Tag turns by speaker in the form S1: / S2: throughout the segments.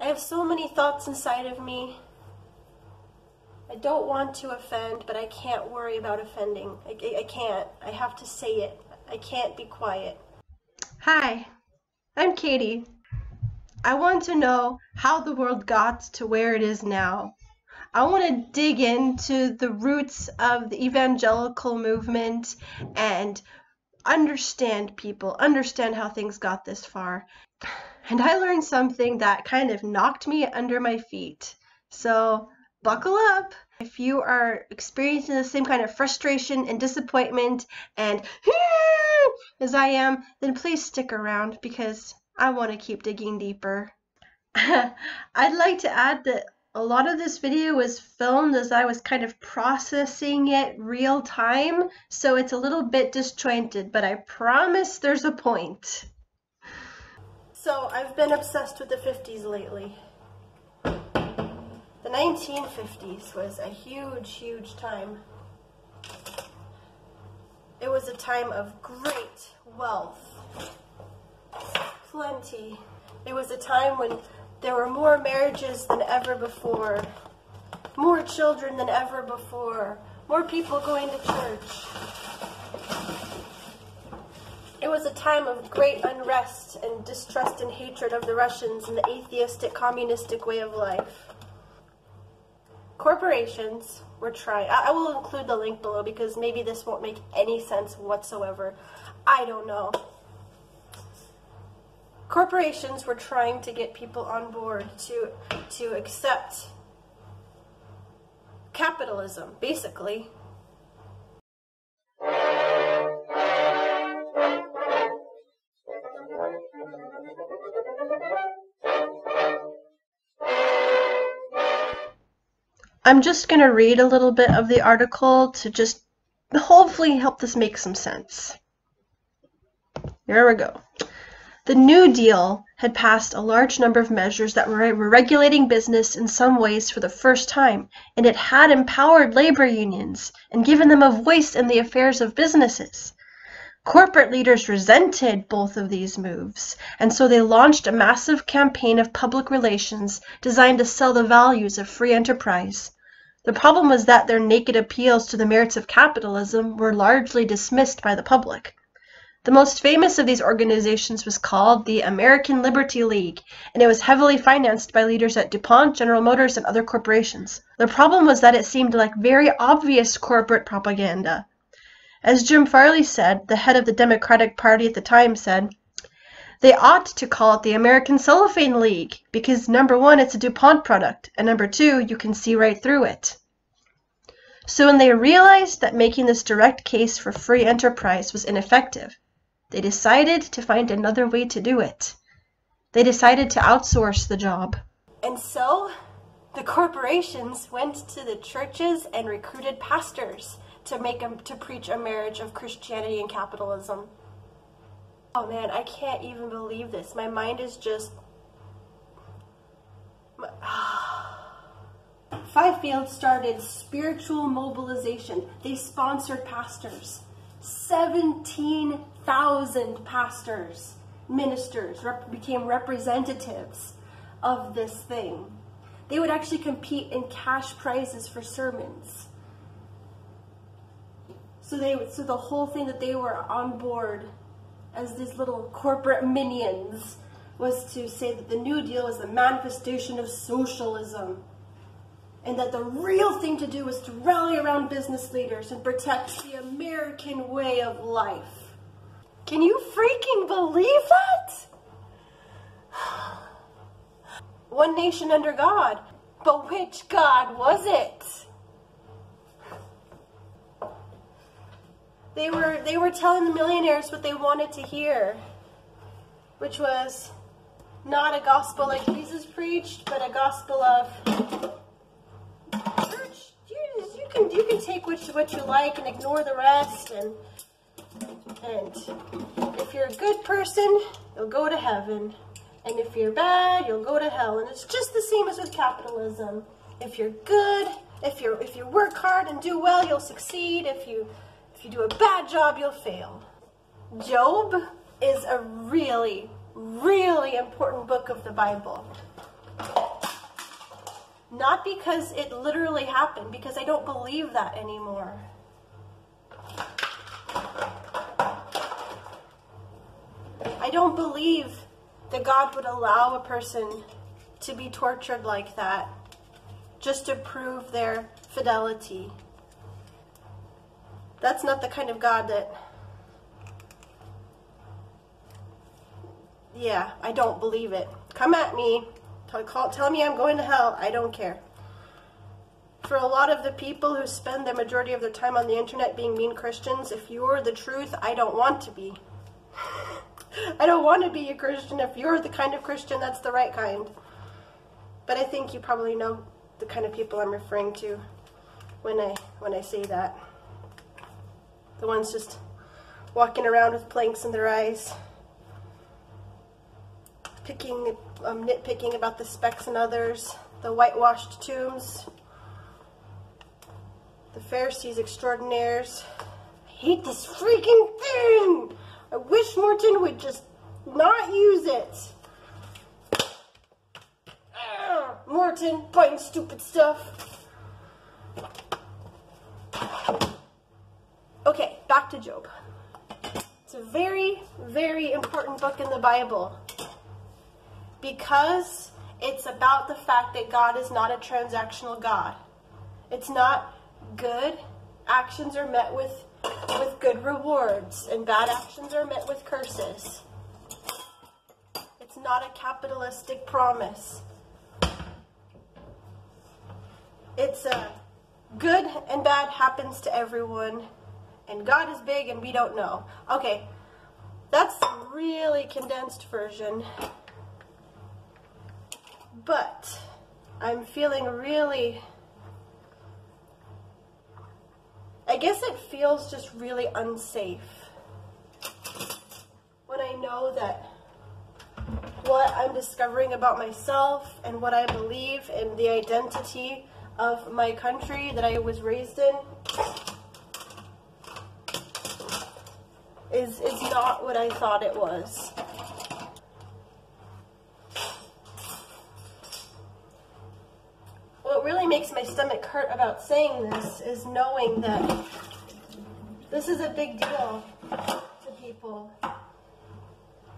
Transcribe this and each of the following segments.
S1: I have so many thoughts inside of me. I don't want to offend, but I can't worry about offending. I can't. I have to say it. I can't be quiet. Hi, I'm Katie. I want to know how the world got to where it is now. I want to dig into the roots of the evangelical movement and understand people, understand how things got this far. And I learned something that kind of knocked me under my feet. So buckle up. If you are experiencing the same kind of frustration and disappointment and as I am, then please stick around because I want to keep digging deeper. I'd like to add that a lot of this video was filmed as I was kind of processing it real time, so it's a little bit disjointed, but I promise there's a point. So I've been obsessed with the 50s lately. The 1950s was a huge, huge time. It was a time of great wealth, plenty. It was a time when there were more marriages than ever before, more children than ever before, more people going to church. It was a time of great unrest and distrust and hatred of the Russians and the atheistic, communistic way of life. Corporations were trying, I will include the link below because maybe this won't make any sense whatsoever. I don't know. Corporations were trying to get people on board to accept capitalism, basically. I'm just going to read a little bit of the article to just hopefully help this make some sense. Here we go. The New Deal had passed a large number of measures that were regulating business in some ways for the first time, and it had empowered labor unions and given them a voice in the affairs of businesses. Corporate leaders resented both of these moves, and so they launched a massive campaign of public relations designed to sell the values of free enterprise. The problem was that their naked appeals to the merits of capitalism were largely dismissed by the public. The most famous of these organizations was called the American Liberty League, and it was heavily financed by leaders at DuPont, General Motors, and other corporations. The problem was that it seemed like very obvious corporate propaganda. As Jim Farley said, the head of the Democratic Party at the time said, they ought to call it the American Cellophane League, because number one, it's a DuPont product, and number two, you can see right through it. So when they realized that making this direct case for free enterprise was ineffective, they decided to find another way to do it. They decided to outsource the job. And so, the corporations went to the churches and recruited pastors to preach a marriage of Christianity and capitalism. Oh man, I can't even believe this. My mind is just... Fifield started spiritual mobilization. They sponsored pastors. 17,000 pastors, ministers became representatives of this thing. They would actually compete in cash prizes for sermons. So the whole thing that they were on board as these little corporate minions was to say that the New Deal was the manifestation of socialism, and that the real thing to do was to rally around business leaders and protect the American way of life. Can you freaking believe that? One nation under God. But which God was it? They were telling the millionaires what they wanted to hear, which was not a gospel like Jesus preached, but a gospel of church. You can take what you like and ignore the rest, and if you're a good person, you'll go to heaven, and if you're bad, you'll go to hell. And it's just the same as with capitalism. If you're good, if you work hard and do well, you'll succeed. If you do a bad job, you'll fail. Job is a really, really important book of the Bible. Not because it literally happened, because I don't believe that anymore. I don't believe that God would allow a person to be tortured like that just to prove their fidelity. That's not the kind of God that... Yeah, I don't believe it. Come at me. Tell me I'm going to hell. I don't care. For a lot of the people who spend the majority of their time on the internet being mean Christians, if you're the truth, I don't want to be. I don't want to be a Christian if you're the kind of Christian that's the right kind. But I think you probably know the kind of people I'm referring to when I say that. The ones just walking around with planks in their eyes, nitpicking about the specks in others, the whitewashed tombs, the Pharisees extraordinaires. I hate this freaking thing! I wish Morton would just not use it. Morton, buying stupid stuff. Okay, back to Job. It's a very, very important book in the Bible because it's about the fact that God is not a transactional God. It's not good actions are met with good rewards, and bad actions are met with curses. It's not a capitalistic promise. It's a good and bad happens to everyone, and God is big and we don't know. Okay, that's a really condensed version, but I'm feeling really... I guess it feels just really unsafe when I know that what I'm discovering about myself and what I believe and the identity of my country that I was raised in is not what I thought it was. What really makes my stomach hurt about saying this is knowing that this is a big deal to people.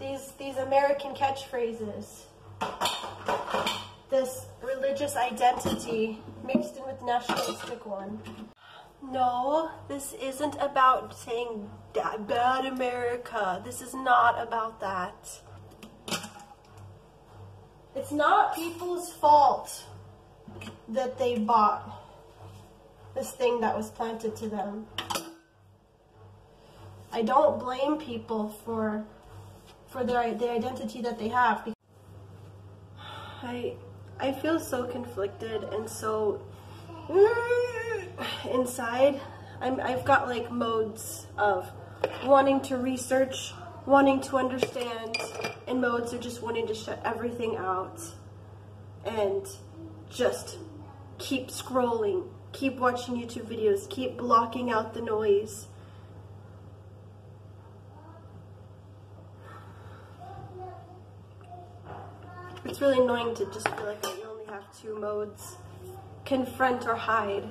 S1: These American catchphrases, this religious identity mixed in with nationalistic one. No, this isn't about saying bad America. This is not about that. It's not people's fault that they bought this thing that was planted to them. I don't blame people for the identity that they have. I feel so conflicted and so inside. I've got like modes of wanting to research, wanting to understand, and modes of just wanting to shut everything out and just keep scrolling, keep watching YouTube videos, keep blocking out the noise. It's really annoying to just feel like you only have two modes, confront or hide.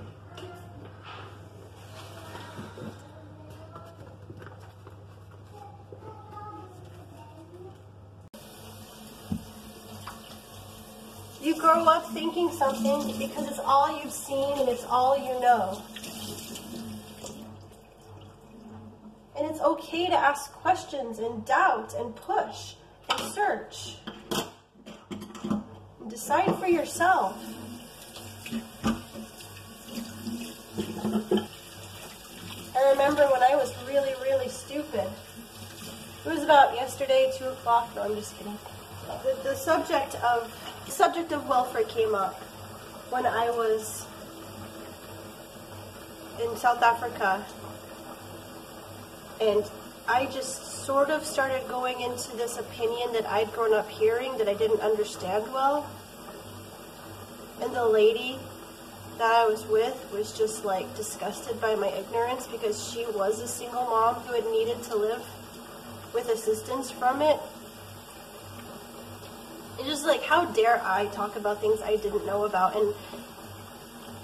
S1: You grow up thinking something because it's all you've seen and it's all you know. And it's okay to ask questions and doubt and push and search. And decide for yourself. I remember when I was really, really stupid. It was about yesterday, 2 o'clock. No, I'm just kidding. The subject of welfare came up when I was in South Africa, and I just sort of started going into this opinion that I'd grown up hearing that I didn't understand well, and the lady that I was with was just like disgusted by my ignorance because she was a single mom who had needed to live with assistance from it. It's just like, how dare I talk about things I didn't know about and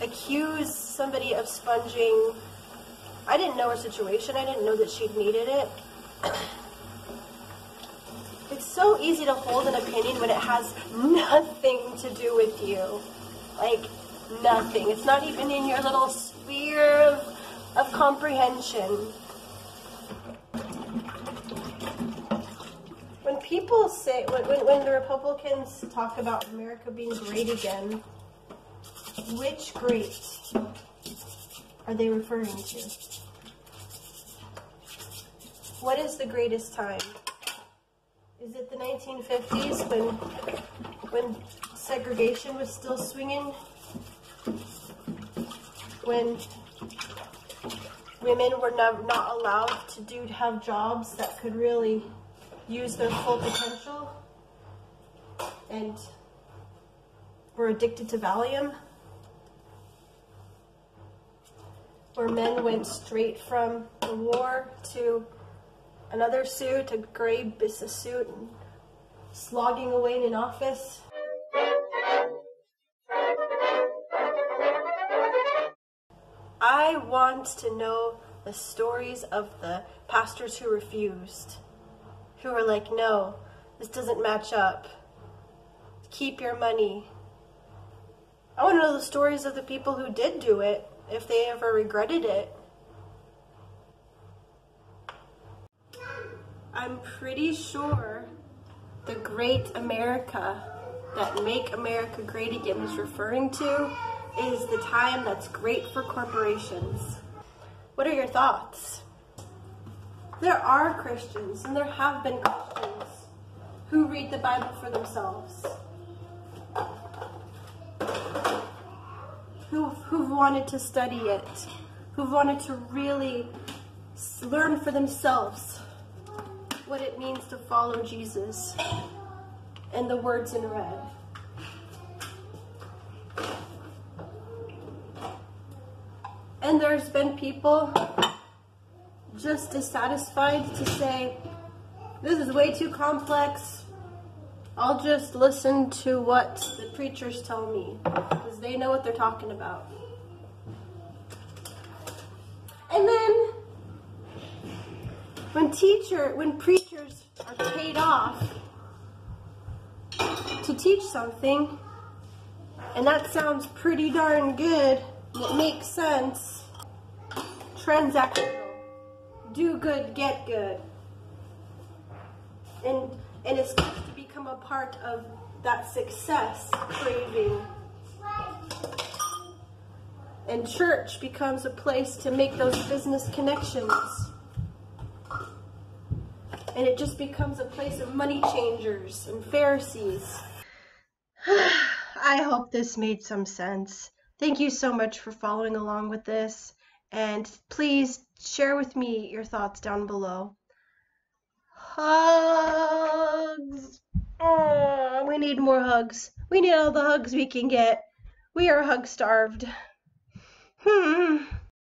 S1: accuse somebody of sponging. I didn't know her situation. I didn't know that she'd needed it. It's so easy to hold an opinion when it has nothing to do with you. Like, nothing. It's not even in your little sphere of comprehension. When people say, when the Republicans talk about America being great again, which great are they referring to? What is the greatest time? Is it the 1950s when segregation was still swinging? When women were not allowed to have jobs that could really use their full potential and were addicted to Valium? Where men went straight from the war to another suit, a gray business suit, and slogging away in an office? I want to know the stories of the pastors who refused, who were like, no, this doesn't match up. Keep your money. I want to know the stories of the people who did do it, if they ever regretted it. I'm pretty sure the great America that Make America Great Again is referring to is the time that's great for corporations. What are your thoughts? There are Christians, and there have been Christians, who read the Bible for themselves, who've wanted to study it, who've wanted to really learn for themselves what it means to follow Jesus and the words in red. And there's been people just dissatisfied to say, this is way too complex. I'll just listen to what the preachers tell me, because they know what they're talking about. And then, when preachers are paid off to teach something, and that sounds pretty darn good, it makes sense, transactional, do good, get good. And it starts to become a part of that success craving. And church becomes a place to make those business connections. And it just becomes a place of money changers and Pharisees. I hope this made some sense. Thank you so much for following along with this. And please share with me your thoughts down below. Hugs! Oh, we need more hugs. We need all the hugs we can get. We are hug starved.